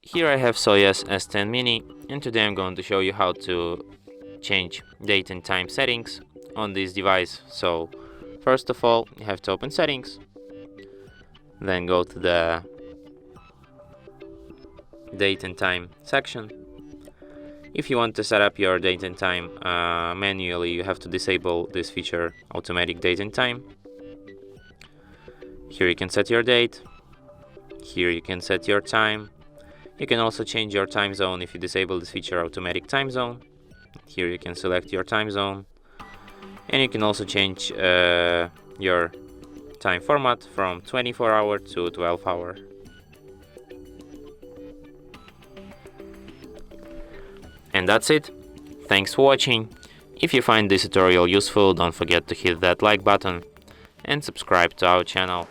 Here I have SOYES S10 Mini, and today I'm going to show you how to change date and time settings on this device. So first of all, you have to open settings, then go to the date and time section. If you want to set up your date and time manually, you have to disable this feature, automatic date and time. Here you can set your date, here you can set your time. You can also change your time zone if you disable this feature, automatic time zone. Here you can select your time zone, and you can also change your time format from 24-hour to 12-hour. And that's it. Thanks for watching. If you find this tutorial useful, don't forget to hit that like button and subscribe to our channel.